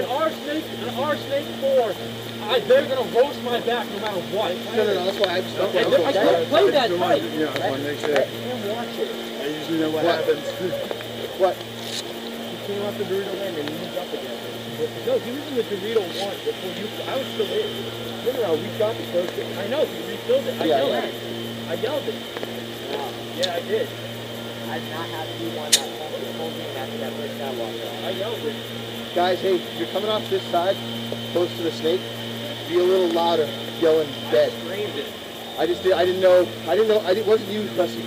R-Snake 4, they're going to roast my back no matter what. No, that's why I just don't play that fight. Yeah, Let him watch it. I usually know what happens. What? He came off the Dorito land and moved up again. No, he was in the Dorito one before you. I was still in. No, we got the first thing. I know, he refilled it. I yelled it. Wow. Yeah, I did. I did not have to be one that told me after that first guy walked out. I yelled it. Guys, hey, if you're coming off this side, close to the snake, be a little louder, yelling dead. I screamed it. I didn't know, it wasn't you, Cressy.